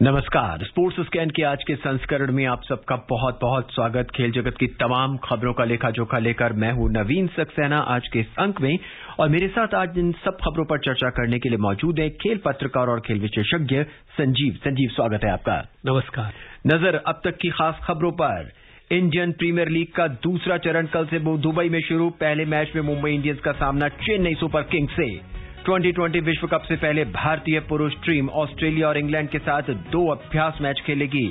नमस्कार। Sports scan के आज के संस्करण में आप सबका बहुत बहुत स्वागत। खेल जगत की तमाम खबरों का लेखा जोखा लेकर मैं हूं नवीन सक्सेना आज के इस अंक में, और मेरे साथ आज इन सब खबरों पर चर्चा करने के लिए मौजूद है खेल पत्रकार और खेल विशेषज्ञ संजीव। संजीव, स्वागत है आपका। नमस्कार। नजर अब तक की खास खबरों पर। इंडियन प्रीमियर लीग का दूसरा चरण कल से दुबई में शुरू। पहले मैच में मुंबई इंडियंस का सामना चेन्नई सुपर किंग्स से। 2020 विश्व कप से पहले भारतीय पुरुष टीम ऑस्ट्रेलिया और इंग्लैंड के साथ 2 अभ्यास मैच खेलेगी।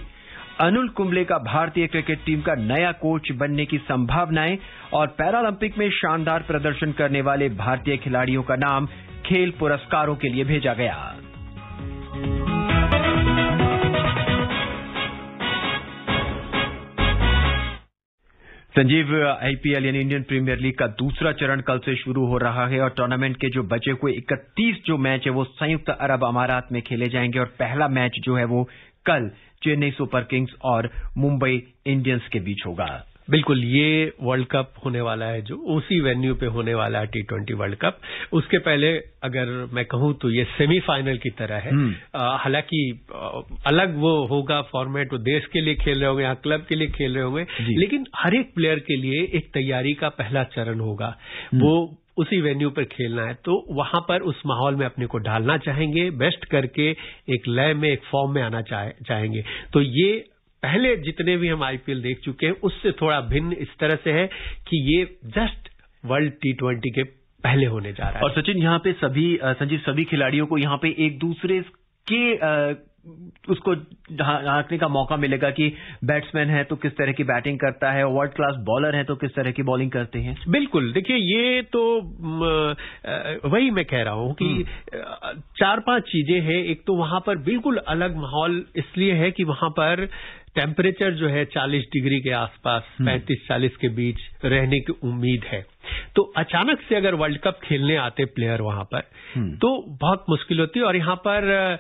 अनुल कुंबले का भारतीय क्रिकेट टीम का नया कोच बनने की संभावनाएं, और पैरालंपिक में शानदार प्रदर्शन करने वाले भारतीय खिलाड़ियों का नाम खेल पुरस्कारों के लिए भेजा गया। संजीव, आईपीएल यानी इंडियन प्रीमियर लीग का दूसरा चरण कल से शुरू हो रहा है, और टूर्नामेंट के जो बचे हुए 31 जो मैच है वो संयुक्त अरब अमारात में खेले जाएंगे, और पहला मैच जो है वो कल चेन्नई सुपर किंग्स और मुंबई इंडियंस के बीच होगा। बिल्कुल, ये वर्ल्ड कप होने वाला है जो उसी वेन्यू पे होने वाला है, T20 वर्ल्ड कप। उसके पहले अगर मैं कहूं तो ये सेमीफाइनल की तरह है। हालांकि अलग वो होगा फॉर्मेट, वो देश के लिए खेल रहे होंगे, यहाँ क्लब के लिए खेल रहे होंगे, लेकिन हर एक प्लेयर के लिए एक तैयारी का पहला चरण होगा। वो उसी वेन्यू पर खेलना है, तो वहां पर उस माहौल में अपने को ढालना चाहेंगे, बेस्ट करके एक लय में, एक फॉर्म में आना चाहेंगे। तो ये पहले जितने भी हम आईपीएल देख चुके हैं उससे थोड़ा भिन्न इस तरह से है कि ये जस्ट वर्ल्ड T20 के पहले होने जा रहा है। और सचिन, यहाँ पे सभी खिलाड़ियों को यहाँ पे एक दूसरे के उसको ढांकने का मौका मिलेगा कि बैट्समैन है तो किस तरह की बैटिंग करता है, वर्ल्ड क्लास बॉलर है तो किस तरह की बॉलिंग करते हैं। बिल्कुल, देखिए ये तो वही मैं कह रहा हूं कि 4-5 चीजें हैं। एक तो वहां पर बिल्कुल अलग माहौल इसलिए है कि वहां पर टेम्परेचर जो है 40 डिग्री के आसपास, 35-40 के बीच रहने की उम्मीद है। तो अचानक से अगर वर्ल्ड कप खेलने आते प्लेयर वहां पर तो बहुत मुश्किल होती है। और यहाँ पर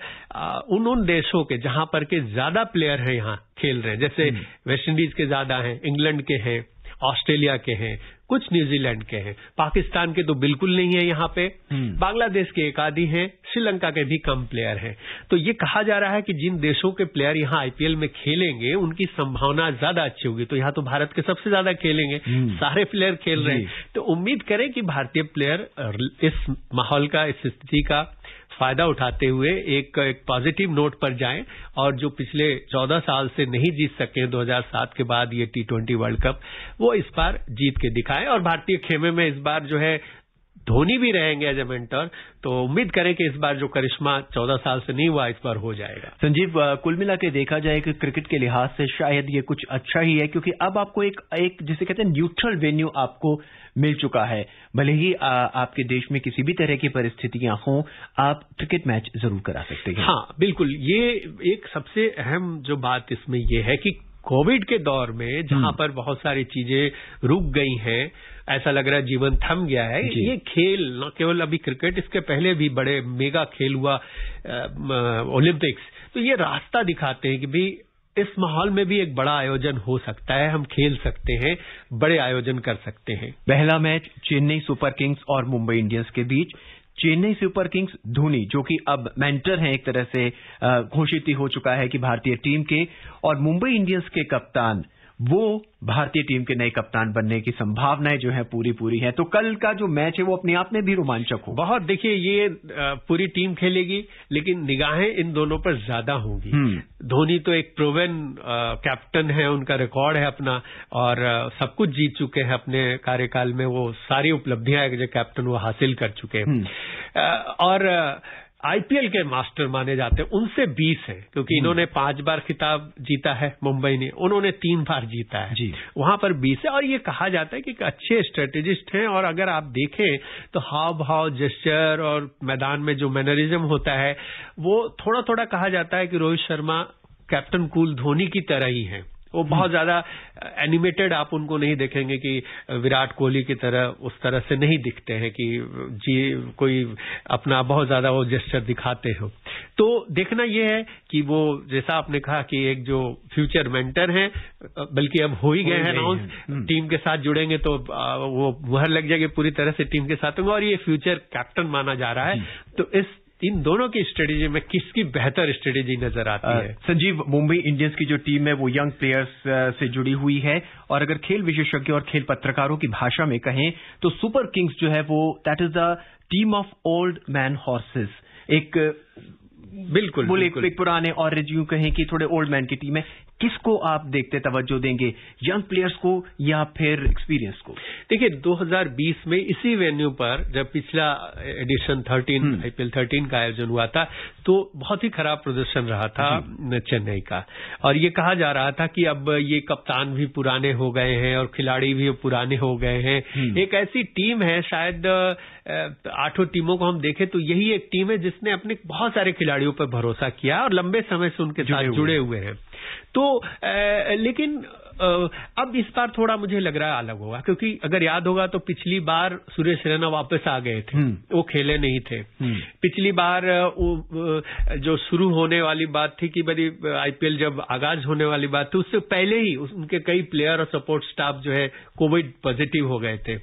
उन देशों के जहां पर के ज्यादा प्लेयर हैं यहाँ खेल रहे हैं, जैसे वेस्ट इंडीज के ज्यादा हैं, इंग्लैंड के हैं, ऑस्ट्रेलिया के हैं, कुछ न्यूजीलैंड के हैं, पाकिस्तान के तो बिल्कुल नहीं है यहाँ पे, बांग्लादेश के एक आधी हैं, श्रीलंका के भी कम प्लेयर हैं। तो ये कहा जा रहा है कि जिन देशों के प्लेयर यहाँ आईपीएल में खेलेंगे उनकी संभावना ज्यादा अच्छी होगी। तो यहाँ तो भारत के सबसे ज्यादा खेलेंगे, सारे प्लेयर खेल रहे हैं। तो उम्मीद करें कि भारतीय प्लेयर इस माहौल का, इस स्थिति का फायदा उठाते हुए एक पॉजिटिव नोट पर जाएं, और जो पिछले 14 साल से नहीं जीत सके 2007 के बाद ये T20 वर्ल्ड कप, वो इस बार जीत के दिखाएं। और भारतीय खेमे में इस बार जो है धोनी भी रहेंगे एज ए मेंटर, तो उम्मीद करें कि इस बार जो करिश्मा 14 साल से नहीं हुआ इस बार हो जाएगा। संजीव, कुल मिला के देखा जाए कि क्रिकेट के लिहाज से शायद ये कुछ अच्छा ही है, क्योंकि अब आपको एक जिसे कहते हैं न्यूट्रल वेन्यू आपको मिल चुका है। भले ही आपके देश में किसी भी तरह की परिस्थितियां हों, आप क्रिकेट मैच जरूर करा सकते हैं। हाँ बिल्कुल, ये एक सबसे अहम जो बात इसमें ये है कि कोविड के दौर में जहां पर बहुत सारी चीजें रुक गई हैं, ऐसा लग रहा है जीवन थम गया है, ये खेल न केवल अभी क्रिकेट, इसके पहले भी बड़े मेगा खेल हुआ ओलंपिक्स, तो ये रास्ता दिखाते हैं कि भी इस माहौल में भी एक बड़ा आयोजन हो सकता है, हम खेल सकते हैं, बड़े आयोजन कर सकते हैं। पहला मैच चेन्नई सुपर किंग्स और मुंबई इंडियंस के बीच। चेन्नई सुपर किंग्स धोनी, जो कि अब मेंटर हैं, एक तरह से घोषित ही हो चुका है कि भारतीय टीम के, और मुंबई इंडियंस के कप्तान, वो भारतीय टीम के नए कप्तान बनने की संभावनाएं जो है पूरी है। तो कल का जो मैच है वो अपने आप में भी रोमांचक हो। बहुत, देखिए ये पूरी टीम खेलेगी, लेकिन निगाहें इन दोनों पर ज्यादा होंगी। धोनी तो एक प्रूवन कैप्टन है, उनका रिकॉर्ड है अपना, और सब कुछ जीत चुके हैं अपने कार्यकाल में, वो सारी उपलब्धियां जो कैप्टन वो हासिल कर चुके हैं। और आईपीएल के मास्टर माने जाते हैं, उनसे 20 हैं, क्योंकि इन्होंने 5 बार खिताब जीता है मुंबई ने, उन्होंने 3 बार जीता है जी। वहां पर 20 है, और ये कहा जाता है कि अच्छे स्ट्रेटेजिस्ट हैं। और अगर आप देखें तो हाव भाव, जेस्चर और मैदान में जो मैनरिज्म होता है, वो थोड़ा थोड़ा कहा जाता है कि रोहित शर्मा कैप्टन कूल धोनी की तरह ही है। वो बहुत ज्यादा एनिमेटेड आप उनको नहीं देखेंगे कि विराट कोहली की तरह उस तरह से नहीं दिखते हैं कि जी कोई अपना बहुत ज्यादा वो जेस्चर दिखाते हो। तो देखना यह है कि वो जैसा आपने कहा कि एक जो फ्यूचर मेंटर हैं, बल्कि अब हो ही गए हैं अनाउंस, टीम के साथ जुड़ेंगे तो वो मुहर लग जाएगी पूरी तरह से टीम के साथ, और ये फ्यूचर कैप्टन माना जा रहा है। तो इस इन दोनों की स्ट्रेटेजी में किसकी बेहतर स्ट्रेटेजी नजर आती है? संजीव, मुंबई इंडियंस की जो टीम है वो यंग प्लेयर्स से जुड़ी हुई है, और अगर खेल विशेषज्ञों और खेल पत्रकारों की भाषा में कहें तो सुपर किंग्स जो है वो that is the team of old man horses. बिल्कुल एक पुराने, और यूं कहें कि थोड़े ओल्ड मैन की टीम है। किसको आप देखते तवज्जो देंगे, यंग प्लेयर्स को या फिर एक्सपीरियंस को? देखिए 2020 में इसी वेन्यू पर जब पिछला एडिशन 13 IPL 13 का आयोजन हुआ था तो बहुत ही खराब प्रदर्शन रहा था चेन्नई का, और ये कहा जा रहा था कि अब ये कप्तान भी पुराने हो गए हैं और खिलाड़ी भी पुराने हो गए हैं। एक ऐसी टीम है, शायद 8 टीमों को हम देखें तो यही एक टीम है जिसने अपने बहुत सारे खिलाड़ियों पर भरोसा किया और लंबे समय से उनके साथ जुड़े हुए हैं। तो लेकिन अब इस बार थोड़ा मुझे लग रहा है अलग होगा, क्योंकि अगर याद होगा तो पिछली बार सुरेश रैना वापस आ गए थे, वो खेले नहीं थे। पिछली बार जो शुरू होने वाली बात थी कि भाई IPL जब आगाज होने वाली बात थी, उससे पहले ही उनके कई प्लेयर और सपोर्ट स्टाफ जो है कोविड पॉजिटिव हो गए थे।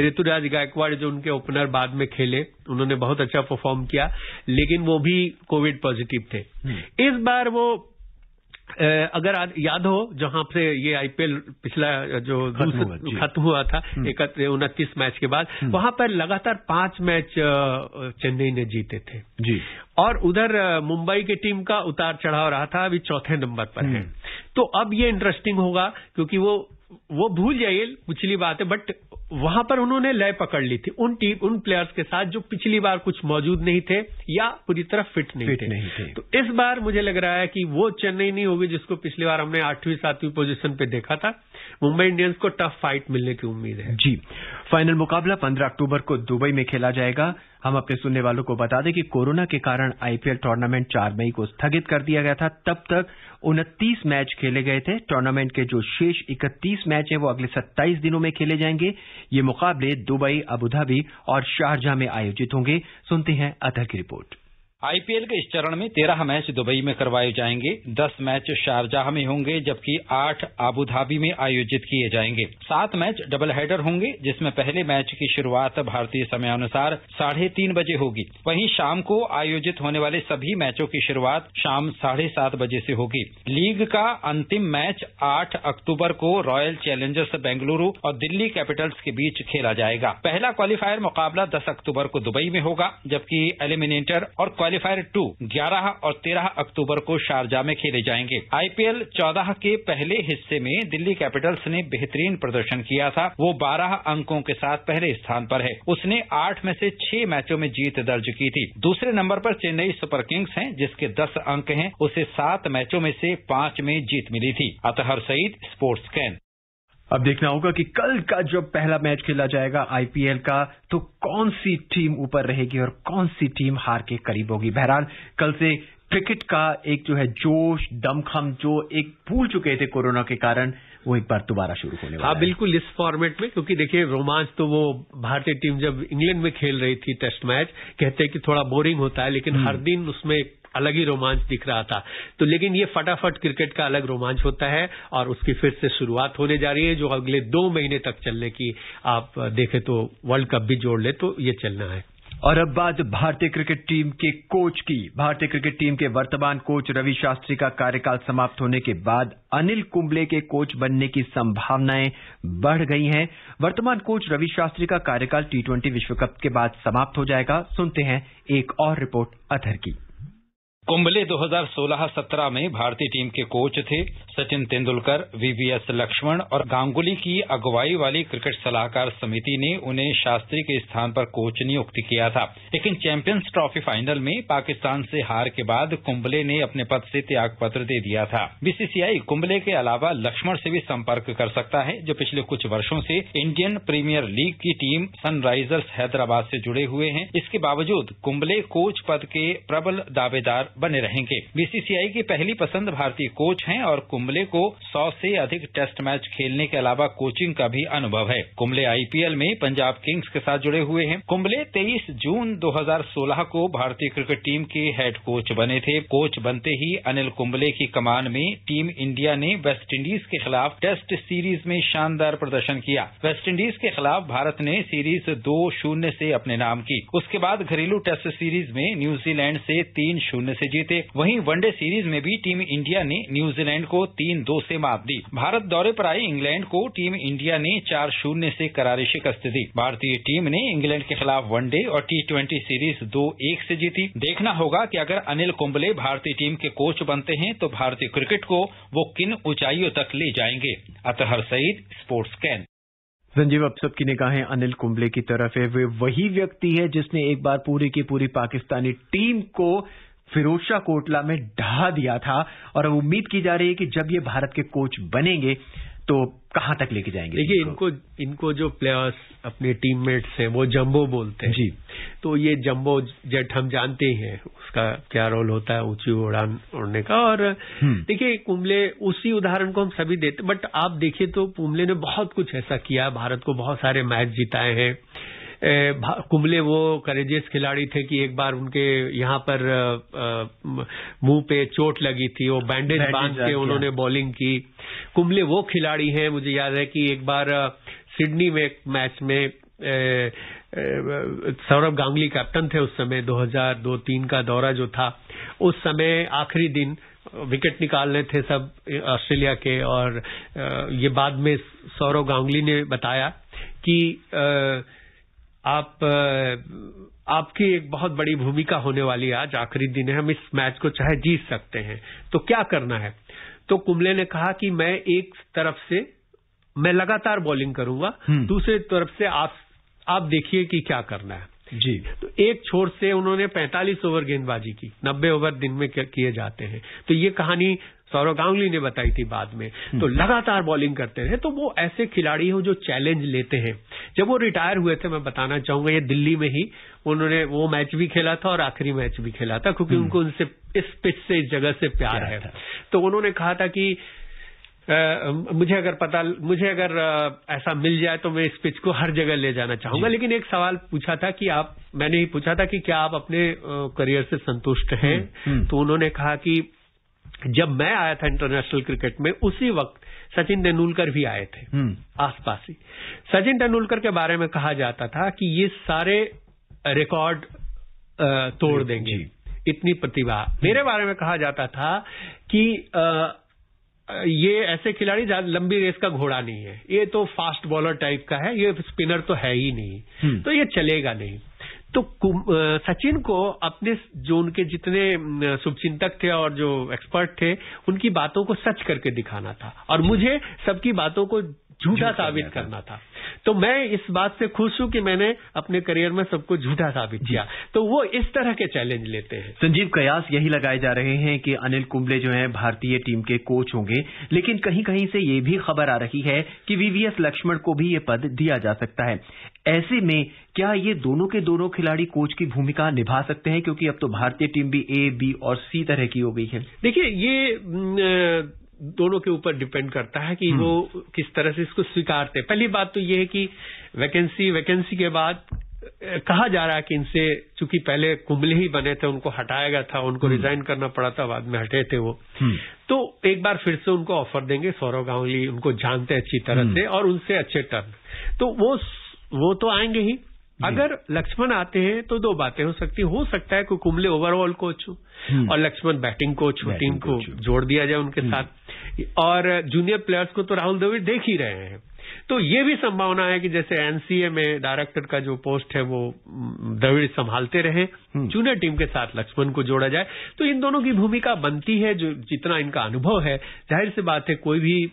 ऋतुराज गायकवाड़ जो उनके ओपनर बाद में खेले, उन्होंने बहुत अच्छा परफॉर्म किया, लेकिन वो भी कोविड पॉजिटिव थे। इस बार वो अगर याद हो जहां से ये IPL पिछला जो खत्म हुआ था 29 मैच के बाद, वहां पर लगातार 5 मैच चेन्नई ने जीते थे जी, और उधर मुंबई की टीम का उतार चढ़ाव रहा था, अभी चौथे नंबर पर है। तो अब ये इंटरेस्टिंग होगा, क्योंकि वो भूल जाइए पिछली बात है, बट वहां पर उन्होंने लय पकड़ ली थी उन प्लेयर्स के साथ जो पिछली बार कुछ मौजूद नहीं थे या पूरी तरह फिट नहीं थे। तो इस बार मुझे लग रहा है कि वो चेन्नई नहीं होगी जिसको पिछली बार हमने 8वीं 7वीं पोजीशन पे देखा था। मुंबई इंडियंस को टफ फाइट मिलने की उम्मीद है जी। फाइनल मुकाबला 15 अक्टूबर को दुबई में खेला जाएगा। हम अपने सुनने वालों को बता दें कि कोरोना के कारण IPL टूर्नामेंट 4 मई को स्थगित कर दिया गया था। तब तक 29 मैच खेले गए थे। टूर्नामेंट के जो शेष 31 मैच हैं वो अगले 27 दिनों में खेले जाएंगे। ये मुकाबले दुबई, अबू धाबी और शारजाह में आयोजित होंगे। सुनते हैं अतहर की रिपोर्ट। IPL के इस चरण में 13 मैच दुबई में करवाए जाएंगे, 10 मैच शारजाह में होंगे, जबकि 8 आबू धाबी में आयोजित किए जाएंगे। 7 मैच डबल हेडर होंगे, जिसमें पहले मैच की शुरुआत भारतीय समयानुसार 3:30 बजे होगी। वहीं शाम को आयोजित होने वाले सभी मैचों की शुरुआत शाम 7:30 बजे से होगी। लीग का अंतिम मैच 8 अक्टूबर को रॉयल चैलेंजर्स बेंगलुरु और दिल्ली कैपिटल्स के बीच खेला जाएगा। पहला क्वालिफायर मुकाबला 10 अक्टूबर को दुबई में होगा, जबकि एलिमिनेटर और क्वालिफायर 2 11 और 13 अक्टूबर को शारजाह में खेले जाएंगे। IPL 14 के पहले हिस्से में दिल्ली कैपिटल्स ने बेहतरीन प्रदर्शन किया था। वो 12 अंकों के साथ पहले स्थान पर है। उसने 8 में से 6 मैचों में जीत दर्ज की थी। दूसरे नंबर पर चेन्नई सुपर किंग्स हैं, जिसके 10 अंक हैं। उसे 7 मैचों में से 5 में जीत मिली थी। Athar Saeed, sports scan. अब देखना होगा कि कल का जो पहला मैच खेला जाएगा IPL का, तो कौन सी टीम ऊपर रहेगी और कौन सी टीम हार के करीब होगी। बहरहाल कल से क्रिकेट का एक जो है जोश, दमखम जो एक भूल चुके थे कोरोना के कारण, वो एक बार दोबारा शुरू होने वाला है। बिल्कुल इस फॉर्मेट में, क्योंकि देखिए रोमांच तो वो भारतीय टीम जब इंग्लैंड में खेल रही थी टेस्ट मैच, कहते हैं कि थोड़ा बोरिंग होता है, लेकिन हर दिन उसमें अलग ही रोमांच दिख रहा था। तो लेकिन ये फटाफट क्रिकेट का अलग रोमांच होता है और उसकी फिर से शुरुआत होने जा रही है, जो अगले 2 महीने तक चलने की, आप देखें तो वर्ल्ड कप भी जोड़ ले तो ये चलना है। और अब बात भारतीय क्रिकेट टीम के कोच की। भारतीय क्रिकेट टीम के वर्तमान कोच रवि शास्त्री का कार्यकाल समाप्त होने के बाद अनिल कुंबले के कोच बनने की संभावनाएं बढ़ गई हैं। वर्तमान कोच रवि शास्त्री का कार्यकाल T20 विश्व कप के बाद समाप्त हो जाएगा। सुनते हैं एक और रिपोर्ट अतहर की। कुंबले 2016-17 में भारतीय टीम के कोच थे। सचिन तेंदुलकर, VVS लक्ष्मण और गांगुली की अगुवाई वाली क्रिकेट सलाहकार समिति ने उन्हें शास्त्री के स्थान पर कोच नियुक्त किया था। लेकिन चैंपियंस ट्रॉफी फाइनल में पाकिस्तान से हार के बाद कुंबले ने अपने पद से त्याग पत्र दे दिया था। BCCI कुंबले के अलावा लक्ष्मण से भी संपर्क कर सकता है, जो पिछले कुछ वर्षों से इंडियन प्रीमियर लीग की टीम सनराइजर्स हैदराबाद से जुड़े हुए हैं। इसके बावजूद कुंबले कोच पद के प्रबल दावेदार बने रहेंगे। बीसीसीआई की पहली पसंद भारतीय कोच हैं और कुंबले को 100 से अधिक टेस्ट मैच खेलने के अलावा कोचिंग का भी अनुभव है। कुंबले आईपीएल में पंजाब किंग्स के साथ जुड़े हुए हैं। कुंबले 23 जून 2016 को भारतीय क्रिकेट टीम के हेड कोच बने थे। कोच बनते ही अनिल कुंबले की कमान में टीम इंडिया ने वेस्टइंडीज के खिलाफ टेस्ट सीरीज में शानदार प्रदर्शन किया। वेस्टइंडीज के खिलाफ भारत ने सीरीज 2-0 से अपने नाम की। उसके बाद घरेलू टेस्ट सीरीज में न्यूजीलैंड से 3-0 से जीते। वहीं वनडे सीरीज में भी टीम इंडिया ने न्यूजीलैंड को 3-2 से मात दी। भारत दौरे पर आई इंग्लैंड को टीम इंडिया ने 4-0 से करारी शिकस्त दी। भारतीय टीम ने इंग्लैंड के खिलाफ वनडे और T20 सीरीज 2-1 से जीती। देखना होगा कि अगर अनिल कुंबले भारतीय टीम के कोच बनते हैं तो भारतीय क्रिकेट को वो किन ऊंचाइयों तक ले जाएंगे। अतहर सईद, स्पोर्ट्स कैन। संजीव, अब सबकी निगाहें अनिल कुंबले की तरफ है। वे वही व्यक्ति है जिसने एक बार पूरी की पूरी पाकिस्तानी टीम को फिरोजशाह कोटला में ढहा दिया था और अब उम्मीद की जा रही है कि जब ये भारत के कोच बनेंगे तो कहां तक लेके जाएंगे। देखिए, इनको जो प्लेयर्स अपने टीममेट्स हैं वो जंबो बोलते हैं जी। तो ये जंबो जेट हम जानते हैं उसका क्या रोल होता है ऊंची उड़ान उड़ने का। और देखिए, कुंबले उसी उदाहरण को हम सभी देते, बट आप देखिए तो कुंबले ने बहुत कुछ ऐसा किया, भारत को बहुत सारे मैच जिताए हैं। कुंबले वो करेजियस खिलाड़ी थे कि एक बार उनके यहाँ पर मुंह पे चोट लगी थी, वो बैंडेज बांध के उन्होंने बॉलिंग की। कुंबले वो खिलाड़ी हैं, मुझे याद है कि एक बार सिडनी में एक मैच में सौरभ गांगुली कैप्टन थे उस समय, 2002-03 का दौरा जो था, उस समय आखिरी दिन विकेट निकालने थे सब ऑस्ट्रेलिया के। और ये बाद में सौरभ गांगुली ने बताया कि आपकी एक बहुत बड़ी भूमिका होने वाली है, आज आखिरी दिन है, हम इस मैच को चाहे जीत सकते हैं, तो क्या करना है। तो कुंबले ने कहा कि मैं एक तरफ से मैं लगातार बॉलिंग करूंगा, दूसरी तरफ से आप देखिए कि क्या करना है जी। तो एक छोर से उन्होंने 45 ओवर गेंदबाजी की, 90 ओवर दिन में किए जाते हैं। तो ये कहानी सौरव गांगुली ने बताई थी बाद में। तो लगातार बॉलिंग करते रहे। तो वो ऐसे खिलाड़ी हो जो चैलेंज लेते हैं। जब वो रिटायर हुए थे, मैं बताना चाहूंगा, ये दिल्ली में ही उन्होंने वो मैच भी खेला था और आखिरी मैच भी खेला था, क्योंकि उनको उनसे इस पिच से, इस जगह से प्यार है। तो उन्होंने कहा था कि मुझे अगर ऐसा मिल जाए तो मैं इस पिच को हर जगह ले जाना चाहूंगा। लेकिन एक सवाल पूछा था कि मैंने ही पूछा था कि क्या आप अपने करियर से संतुष्ट हैं? तो उन्होंने कहा कि जब मैं आया था इंटरनेशनल क्रिकेट में, उसी वक्त सचिन तेंदुलकर भी आए थे आसपास ही। सचिन तेंदुलकर के बारे में कहा जाता था कि ये सारे रिकॉर्ड तोड़ देंगे, इतनी प्रतिभा। मेरे बारे में कहा जाता था कि ये ऐसे खिलाड़ी लंबी रेस का घोड़ा नहीं है, ये तो फास्ट बॉलर टाइप का है, ये स्पिनर तो है ही नहीं, तो ये चलेगा नहीं। तो सचिन को अपने जो उनके जितने शुभचिंतक थे और जो एक्सपर्ट थे, उनकी बातों को सच करके दिखाना था और मुझे सबकी बातों को झूठा साबित करना था। तो मैं इस बात से खुश हूं कि मैंने अपने करियर में सबको झूठा साबित किया। तो वो इस तरह के चैलेंज लेते हैं। संजीव, कयास यही लगाए जा रहे हैं कि अनिल कुंबले जो हैं भारतीय टीम के कोच होंगे, लेकिन कहीं कहीं से ये भी खबर आ रही है कि वीवीएस लक्ष्मण को भी ये पद दिया जा सकता है। ऐसे में क्या ये दोनों के दोनों खिलाड़ी कोच की भूमिका निभा सकते हैं? क्योंकि अब तो भारतीय टीम भी A, B और C तरह की हो गई है। देखिए, ये दोनों के ऊपर डिपेंड करता है कि वो किस तरह से इसको स्वीकारते हैं। पहली बात तो ये है कि वैकेंसी के बाद कहा जा रहा है कि इनसे, चूंकि पहले कुंबले ही बने थे, उनको हटाया गया था, उनको रिजाइन करना पड़ा था, बाद में हटे थे वो। तो एक बार फिर से उनको ऑफर देंगे। सौरव गांगुली उनको जानते हैं अच्छी तरह से और उनसे अच्छे टर्न, तो वो तो आएंगे ही। अगर लक्ष्मण आते हैं तो दो बातें हो सकती है। हो सकता है कि कुंबले ओवरऑल कोच हो और लक्ष्मण बैटिंग कोच हो, टीम को जोड़ दिया जाए उनके साथ। और जूनियर प्लेयर्स को तो राहुल द्रविड़ देख ही रहे हैं। तो ये भी संभावना है कि जैसे एनसीए में डायरेक्टर का जो पोस्ट है वो द्रविड़ संभालते रहे, जूनियर टीम के साथ लक्ष्मण को जोड़ा जाए। तो इन दोनों की भूमिका बनती है, जो जितना इनका अनुभव है, जाहिर सी बात है कोई भी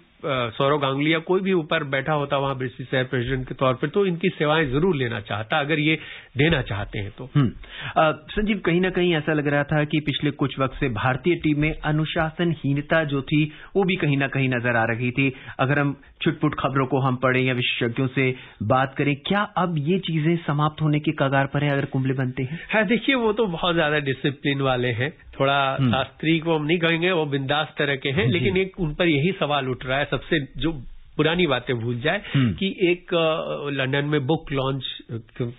सौरव गांगुली या कोई भी ऊपर बैठा होता वहां बीसीसीआई प्रेसिडेंट के तौर पर, तो इनकी सेवाएं जरूर लेना चाहता अगर ये देना चाहते हैं तो। संजीव, कहीं ना कहीं ऐसा लग रहा था कि पिछले कुछ वक्त से भारतीय टीम में अनुशासनहीनता जो थी वो भी कहीं ना कहीं नजर आ रही थी। अगर हम छुटपुट खबरों को हम पढ़ें या विशेषज्ञों से बात करें, क्या अब ये चीजें समाप्त होने की कगार पर है अगर कुंबले बनते हैं? हाँ, देखिए वो तो बहुत ज्यादा डिसिप्लिन वाले हैं, थोड़ा शास्त्री को हम नहीं कहेंगे, वो बिंदास तरह के हैं, लेकिन एक उन पर यही सवाल उठ रहा है सबसे, जो पुरानी बातें भूल जाए कि एक लंदन में बुक लॉन्च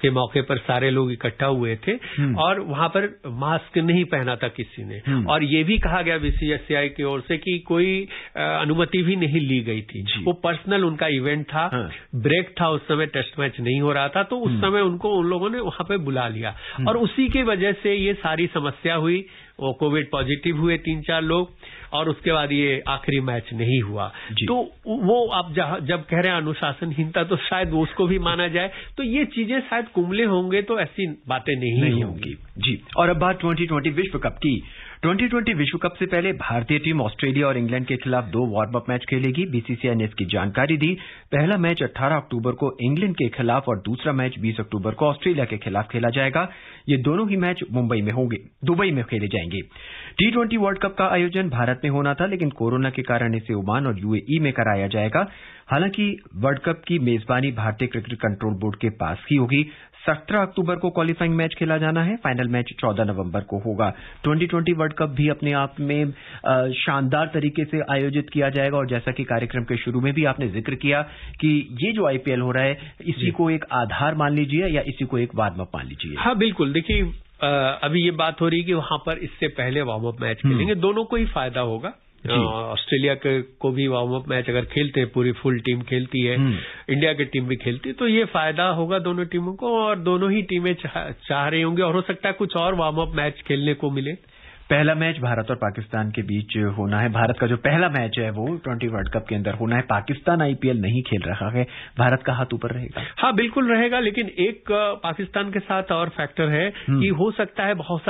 के मौके पर सारे लोग इकट्ठा हुए थे और वहां पर मास्क नहीं पहना था किसी ने, और ये भी कहा गया बीसीसीआई की ओर से कि कोई अनुमति भी नहीं ली गई थी। वो पर्सनल उनका इवेंट था, ब्रेक था, उस समय टेस्ट मैच नहीं हो रहा था, तो उस समय उनको उन लोगों ने वहां पे बुला लिया और उसी की वजह से ये सारी समस्या हुई। वो कोविड पॉजिटिव हुए 3-4 लोग और उसके बाद ये आखिरी मैच नहीं हुआ। तो वो आप जब कह रहे हैं अनुशासनहीनता, तो शायद वो उसको भी माना जाए, तो ये चीजें शायद कुंबले होंगे तो ऐसी बातें नहीं होंगी। जी, और अब बात 2020 विश्व कप की। 2020 विश्व कप से पहले भारतीय टीम ऑस्ट्रेलिया और इंग्लैंड के खिलाफ 2 वार्म अप मैच खेलेगी। बीसीसीआई ने इसकी जानकारी दी। पहला मैच 18 अक्टूबर को इंग्लैंड के खिलाफ और दूसरा मैच 20 अक्टूबर को ऑस्ट्रेलिया के खिलाफ खेला जाएगा। ये दोनों ही मैच दुबई में खेले जाएंगे। T20 वर्ल्ड कप का आयोजन भारत में होना था, लेकिन कोरोना के कारण इसे ओमान और यूएई में कराया जाएगा। हालांकि वर्ल्ड कप की मेजबानी भारतीय क्रिकेट कंट्रोल बोर्ड के पास ही होगी। 17 अक्टूबर को क्वालिफाइंग मैच खेला जाना है, फाइनल मैच 14 नवंबर को होगा। 2020 वर्ल्ड कप भी अपने आप में शानदार तरीके से आयोजित किया जाएगा, और जैसा कि कार्यक्रम के शुरू में भी आपने जिक्र किया कि ये जो आईपीएल हो रहा है, इसी को एक आधार मान लीजिए या इसी को एक वार्म अप मान लीजिए। हाँ बिल्कुल, देखिए अभी ये बात हो रही है कि वहां पर इससे पहले वार्म अप मैच खेलेंगे, दोनों को ही फायदा होगा। ऑस्ट्रेलिया को भी वार्म अप मैच अगर खेलते हैं, पूरी फुल टीम खेलती है, इंडिया की टीम भी खेलती है, तो ये फायदा होगा दोनों टीमों को, और दोनों ही टीमें चाह रही होंगे, और हो सकता है कुछ और वार्म अप मैच खेलने को मिले। पहला मैच भारत और पाकिस्तान के बीच होना है। भारत का जो पहला मैच है वो 20 वर्ल्ड कप के अंदर होना है। पाकिस्तान आईपीएल नहीं खेल रहा है, भारत का हाथ ऊपर रहेगा। हाँ बिल्कुल रहेगा, लेकिन एक पाकिस्तान के साथ और फैक्टर है कि हो सकता है बहुत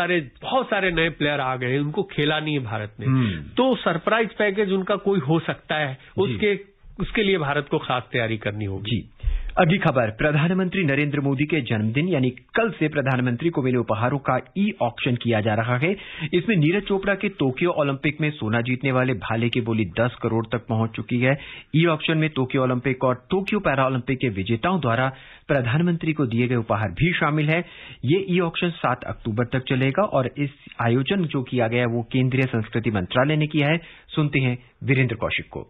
सारे नए प्लेयर आ गए, उनको खेला नहीं है भारत ने, तो सरप्राइज पैकेज उनका कोई हो सकता है, उसके लिए भारत को खास तैयारी करनी होगी। अगली खबर, प्रधानमंत्री नरेंद्र मोदी के जन्मदिन यानी कल से प्रधानमंत्री को मिले उपहारों का ई ऑक्शन किया जा रहा है। इसमें नीरज चोपड़ा के टोक्यो ओलंपिक में सोना जीतने वाले भाले की बोली 10 करोड़ तक पहुंच चुकी है। ई ऑक्शन में टोक्यो ओलंपिक और टोक्यो पैरा ओलंपिक के विजेताओं द्वारा प्रधानमंत्री को दिए गए उपहार भी शामिल है। ये ई ऑक्शन 7 अक्टूबर तक चलेगा, और इस आयोजन जो किया गया वो केंद्रीय संस्कृति मंत्रालय ने किया है। सुनते हैं वीरेंद्र कौशिक को।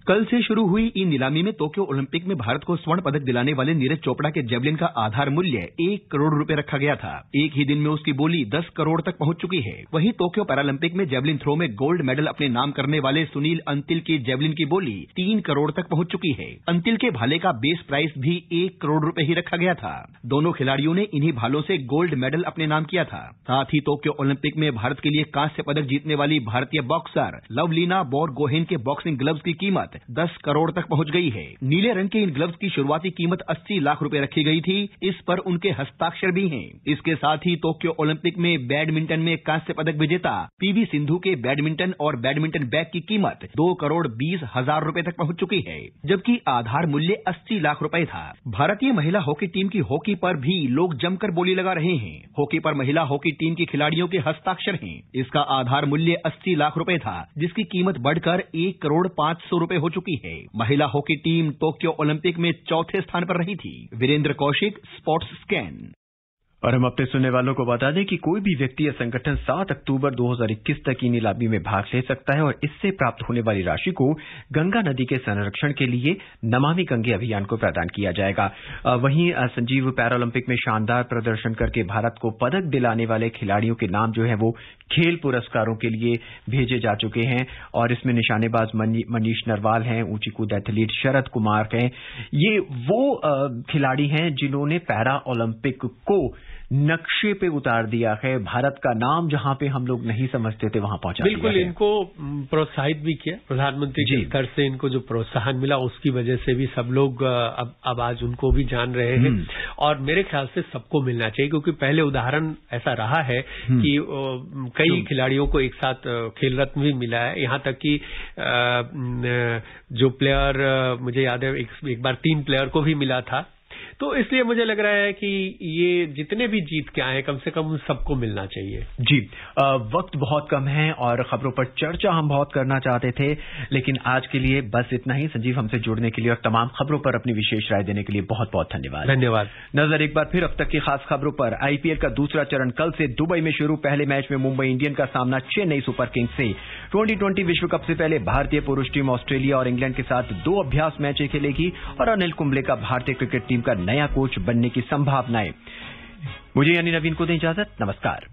कल से शुरू हुई ई नीलामी में टोक्यो ओलंपिक में भारत को स्वर्ण पदक दिलाने वाले नीरज चोपड़ा के जेवलिन का आधार मूल्य 1 करोड़ रुपए रखा गया था। एक ही दिन में उसकी बोली 10 करोड़ तक पहुंच चुकी है। वहीं टोक्यो पैरालंपिक में जेवलिन थ्रो में गोल्ड मेडल अपने नाम करने वाले सुनील अंतिल की जेवलिन की बोली 3 करोड़ तक पहुंच चुकी है। अंतिल के भाले का बेस प्राइस भी 1 करोड़ रुपए ही रखा गया था। दोनों खिलाड़ियों ने इन्हीं भालों से गोल्ड मेडल अपने नाम किया था। साथ ही टोक्यो ओलंपिक में भारत के लिए कांस्य पदक जीतने वाली भारतीय बॉक्सर लवलीना बोरगोहेन के बॉक्सिंग ग्लव्स की कीमत 10 करोड़ तक पहुंच गई है। नीले रंग के इन ग्लव्स की शुरुआती कीमत 80 लाख रुपए रखी गई थी। इस पर उनके हस्ताक्षर भी हैं। इसके साथ ही टोक्यो ओलंपिक में बैडमिंटन में कांस्य पदक विजेता पीवी सिंधु के बैडमिंटन और बैडमिंटन बैग की कीमत 2 करोड़ 20 हजार रुपए तक पहुंच चुकी है, जबकि आधार मूल्य 80 लाख रुपए था। भारतीय महिला हॉकी टीम की हॉकी पर भी लोग जमकर बोली लगा रहे हैं। हॉकी पर महिला हॉकी टीम की खिलाड़ियों के हस्ताक्षर हैं। इसका आधार मूल्य 80 लाख रुपए था, जिसकी कीमत बढ़कर 1 करोड़ 500 रुपए हो चुकी है। महिला हॉकी टीम टोक्यो ओलंपिक में चौथे स्थान पर रही थी। Virendra Kaushik, sports scan. और हम अपने सुनने वालों को बता दें कि कोई भी व्यक्ति या संगठन 7 अक्टूबर 2021 तक की नीलामी में भाग ले सकता है, और इससे प्राप्त होने वाली राशि को गंगा नदी के संरक्षण के लिए नमामि गंगे अभियान को प्रदान किया जाएगा। वहीं संजीव, पैरालंपिक में शानदार प्रदर्शन करके भारत को पदक दिलाने वाले खिलाड़ियों के नाम जो है वो खेल पुरस्कारों के लिए भेजे जा चुके हैं, और इसमें निशानेबाज मनीष नरवाल हैं, ऊंची कूद एथलीट शरद कुमार हैं। ये वो खिलाड़ी हैं जिन्होंने पैरा ओलंपिक को नक्शे पे उतार दिया है। भारत का नाम जहां पे हम लोग नहीं समझते थे वहां पहुंचा दिया है। बिल्कुल, इनको प्रोत्साहित भी किया प्रधानमंत्री के स्तर से। इनको जो प्रोत्साहन मिला उसकी वजह से भी सब लोग अब आज उनको भी जान रहे हैं, और मेरे ख्याल से सबको मिलना चाहिए, क्योंकि पहले उदाहरण ऐसा रहा है कि कई खिलाड़ियों को एक साथ खेल रत्न भी मिला है। यहां तक कि जो प्लेयर, मुझे याद है एक बार 3 प्लेयर को भी मिला था। तो इसलिए मुझे लग रहा है कि ये जितने भी जीत के आए कम से कम उन सबको मिलना चाहिए। जी, वक्त बहुत कम है और खबरों पर चर्चा हम बहुत करना चाहते थे, लेकिन आज के लिए बस इतना ही। संजीव, हमसे जुड़ने के लिए और तमाम खबरों पर अपनी विशेष राय देने के लिए बहुत बहुत धन्यवाद। धन्यवाद। नजर एक बार फिर अब तक की खास खबरों पर। आईपीएल का दूसरा चरण कल से दुबई में शुरू। पहले मैच में मुंबई इंडियंस का सामना चेन्नई सुपर किंग्स से। 2020 विश्व कप से पहले भारतीय पुरुष टीम ऑस्ट्रेलिया और इंग्लैंड के साथ 2 अभ्यास मैचें खेलेगी और अनिल कुंबले का भारतीय क्रिकेट टीम का नया कोच बनने की संभावनाएं। मुझे यानी नवीन को दें इजाजत। नमस्कार।